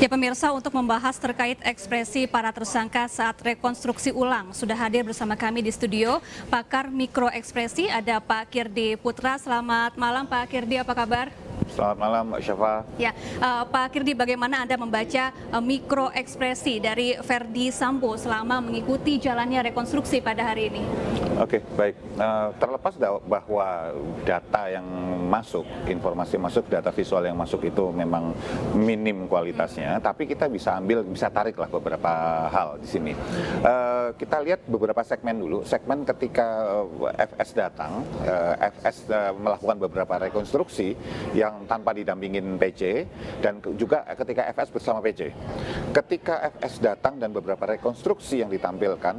Ya pemirsa, untuk membahas terkait ekspresi para tersangka saat rekonstruksi ulang, sudah hadir bersama kami di studio pakar mikroekspresi, ada Pak Kirdi Putra. Selamat malam Pak Kirdi, apa kabar? Selamat malam Mbak Syafa. Ya, Pak Kirdi, bagaimana Anda membaca mikroekspresi dari Ferdy Sambo selama mengikuti jalannya rekonstruksi pada hari ini? Oke, baik. Terlepas bahwa data yang masuk, informasi masuk, data visual yang masuk itu memang minim kualitasnya, tapi kita bisa tariklah beberapa hal di sini. Kita lihat beberapa segmen dulu. Segmen ketika FS datang, FS melakukan beberapa rekonstruksi yang tanpa didampingin PC, dan juga ketika FS bersama PC. Ketika FS datang dan beberapa rekonstruksi yang ditampilkan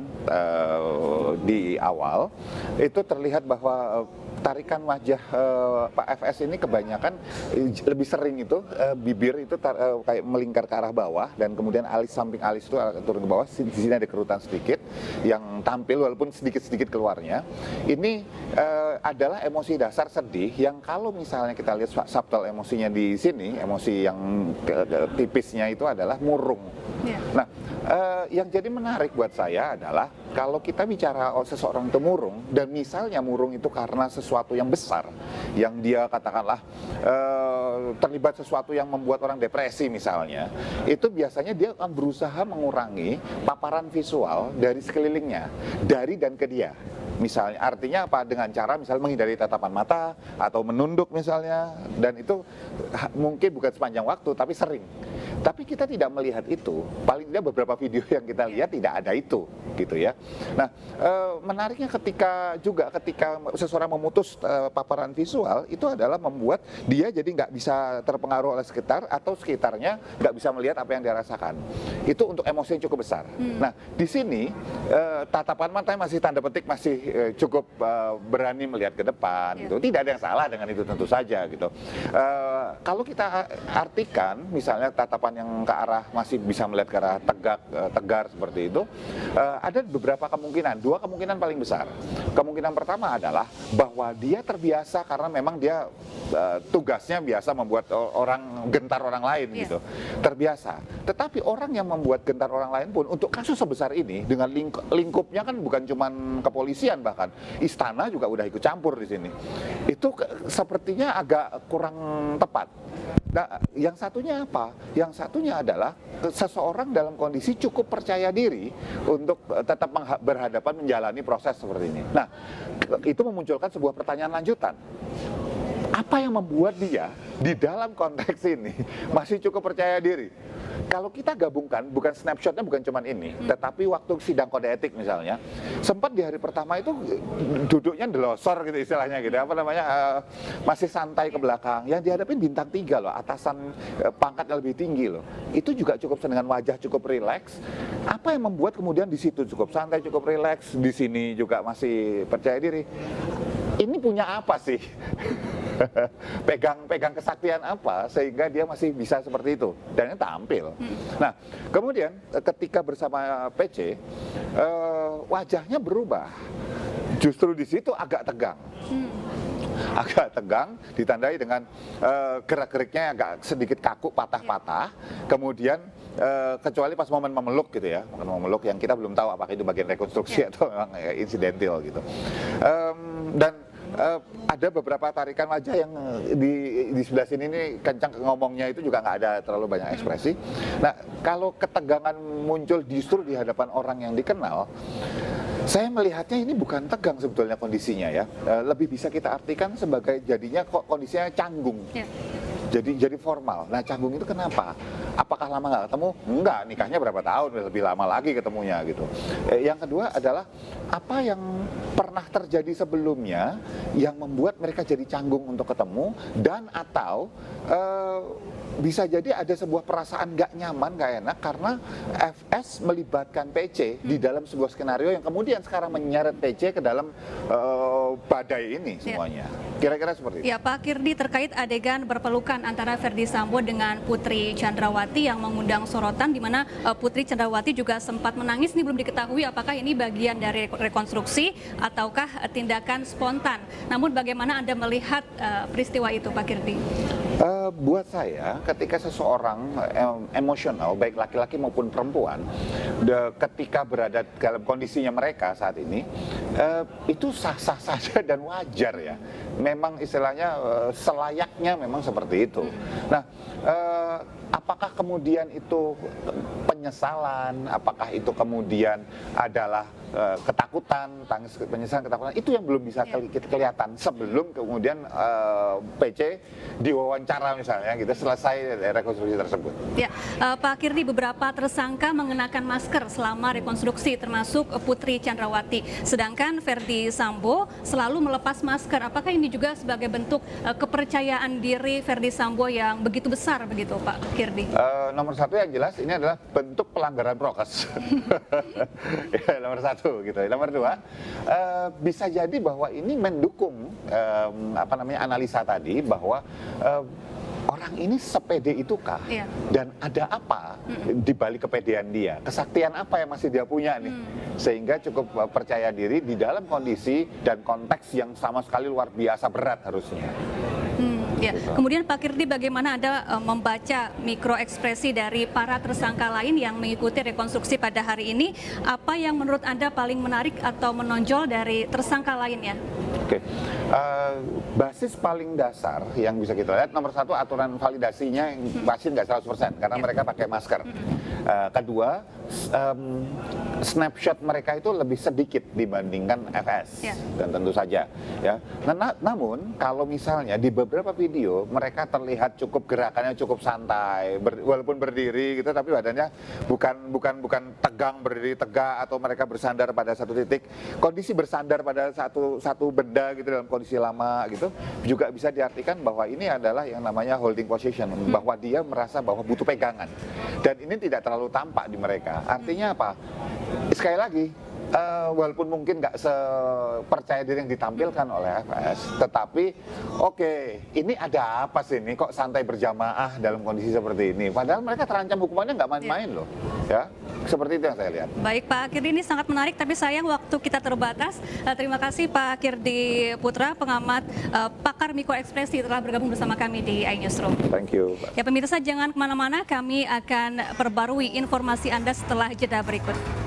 di awal, itu terlihat bahwa tarikan wajah Pak FS ini kebanyakan lebih sering itu bibir itu kayak melingkar ke arah bawah, dan kemudian alis, samping alis itu turun ke bawah. Di sini ada kerutan sedikit yang tampil walaupun sedikit-sedikit keluarnya. Ini adalah emosi dasar sedih yang kalau misalnya kita lihat subtle emosinya di sini, emosi yang tipisnya itu adalah murung. Yeah. Nah, yang jadi menarik buat saya adalah kalau kita bicara seseorang itu murung, dan misalnya murung itu karena sesuatu yang besar, yang dia katakanlah terlibat sesuatu yang membuat orang depresi misalnya, itu biasanya dia akan berusaha mengurangi paparan visual dari sekelilingnya, dari dan ke dia. Misalnya, artinya apa? Dengan cara misalnya menghindari tatapan mata atau menunduk misalnya, dan itu mungkin bukan sepanjang waktu tapi sering. Tapi kita tidak melihat itu, paling tidak beberapa video yang kita lihat tidak ada itu, gitu ya. Nah, menariknya ketika seseorang memutus paparan visual, itu adalah membuat dia jadi nggak bisa terpengaruh oleh sekitar, atau sekitarnya nggak bisa melihat apa yang dia rasakan. Itu untuk emosi yang cukup besar. Nah, di sini tatapan matanya masih tanda petik masih cukup berani melihat ke depan, gitu. Tidak ada yang salah dengan itu tentu saja, gitu. Kalau kita artikan, misalnya tatapan yang ke arah masih bisa melihat ke arah tegar seperti itu, ada beberapa kemungkinan, dua kemungkinan paling besar. Kemungkinan pertama adalah bahwa dia terbiasa karena memang dia tugasnya biasa membuat orang gentar orang lain, gitu. Terbiasa. Tetapi orang yang membuat gentar orang lain pun untuk kasus sebesar ini dengan lingkupnya kan bukan cuma kepolisian, bahkan istana juga udah ikut campur di sini. Itu sepertinya agak kurang tepat. Nah, yang satunya apa? Yang satunya adalah seseorang dalam kondisi cukup percaya diri untuk tetap berhadapan menjalani proses seperti ini. Nah, itu memunculkan sebuah pertanyaan lanjutan. Apa yang membuat dia di dalam konteks ini masih cukup percaya diri? Kalau kita gabungkan, bukan snapshotnya bukan cuma ini, tetapi waktu sidang kode etik misalnya, sempat di hari pertama itu duduknya delosor gitu istilahnya, gitu, masih santai ke belakang. Yang dihadapin bintang 3 loh, atasan pangkat yang lebih tinggi loh. Itu juga cukup dengan wajah cukup rileks. Apa yang membuat kemudian di situ cukup santai, cukup rileks, di sini juga masih percaya diri? Ini punya apa sih? pegang kesaktian apa sehingga dia masih bisa seperti itu, dan tampil. Nah, kemudian ketika bersama PC, wajahnya berubah. Justru di situ agak tegang. Agak tegang, ditandai dengan gerak-geriknya agak sedikit kaku, patah-patah. Kemudian kecuali pas momen memeluk gitu ya, memeluk yang kita belum tahu apakah itu bagian rekonstruksi atau memang insidental gitu. Dan ada beberapa tarikan wajah yang di sebelah sini ini kencang ngomongnya, itu juga nggak ada terlalu banyak ekspresi. Nah, kalau ketegangan muncul justru di hadapan orang yang dikenal, saya melihatnya ini bukan tegang sebetulnya kondisinya ya. Lebih bisa kita artikan sebagai jadinya kok kondisinya canggung. Jadi formal. Nah, canggung itu kenapa? Apakah lama nggak ketemu? Enggak, nikahnya berapa tahun, lebih lama lagi ketemunya gitu. Yang kedua adalah apa yang pernah terjadi sebelumnya yang membuat mereka jadi canggung untuk ketemu, dan atau bisa jadi ada sebuah perasaan nggak nyaman, nggak enak karena FS melibatkan PC di dalam sebuah skenario yang kemudian sekarang menyeret PC ke dalam badai ini semuanya. Kira-kira seperti itu. Ya, Pak Kirdi, terkait adegan berpelukan antara Ferdy Sambo dengan Putri Chandrawati yang mengundang sorotan, di mana Putri Chandrawati juga sempat menangis. Ini belum diketahui apakah ini bagian dari rekonstruksi ataukah tindakan spontan. Namun bagaimana Anda melihat peristiwa itu, Pak Kirdi? Buat saya, ketika seseorang emosional, baik laki-laki maupun perempuan, ketika berada dalam kondisinya mereka saat ini, itu sah-sah saja dan wajar ya. Memang istilahnya selayaknya memang seperti itu. Nah, apakah kemudian itu penyesalan, apakah itu kemudian adalah ketakutan, tangis penyesalan, ketakutan, itu yang belum bisa kelihatan sebelum kemudian PC diwawancara misalnya gitu selesai rekonstruksi tersebut. Ya, Pak Kirdi, beberapa tersangka mengenakan masker selama rekonstruksi termasuk Putri Chandrawati, sedangkan Verdi Sambo selalu melepas masker. Apakah ini juga sebagai bentuk kepercayaan diri Verdi Sambo yang begitu besar begitu, Pak Kirdi? Nomor satu yang jelas ini adalah bentuk pelanggaran prokes. Ya, nomor satu gitu. Nomor dua, bisa jadi bahwa ini mendukung analisa tadi bahwa orang ini sepede itukah? Iya. Dan ada apa di balik kepedean dia? Kesaktian apa yang masih dia punya nih? Sehingga cukup percaya diri di dalam kondisi dan konteks yang sama sekali luar biasa berat harusnya. Ya. Kemudian Pak Kirdi, bagaimana Anda membaca mikro ekspresi dari para tersangka lain yang mengikuti rekonstruksi pada hari ini? Apa yang menurut Anda paling menarik atau menonjol dari tersangka lainnya? Oke, basis paling dasar yang bisa kita lihat, nomor satu, aturan validasinya pasti nggak 100% karena mereka pakai masker. Kedua, snapshot mereka itu lebih sedikit dibandingkan FS, dan tentu saja ya. Namun kalau misalnya di beberapa video mereka terlihat cukup gerakannya cukup santai, walaupun berdiri gitu, tapi badannya bukan tegang, berdiri tegak atau mereka bersandar pada satu titik. Kondisi bersandar pada satu benda gitu dalam kondisi lama gitu juga bisa diartikan bahwa ini adalah yang namanya holding position, bahwa dia merasa bahwa butuh pegangan, dan ini tidak terlalu tampak di mereka. Artinya apa? Sekali lagi, walaupun mungkin nggak sepercaya diri yang ditampilkan oleh FS, tetapi ini ada apa sih ini kok santai berjamaah dalam kondisi seperti ini? Padahal mereka terancam hukumannya nggak main-main loh, ya. Seperti itu yang saya lihat. Baik Pak Kirdi, ini sangat menarik, tapi sayang waktu kita terbatas. Terima kasih Pak Kirdi Putra, pengamat pakar mikro ekspresi, telah bergabung bersama kami di iNewsroom. Thank you, Pak. Ya pemirsa, jangan kemana-mana, kami akan perbarui informasi Anda setelah jeda berikut.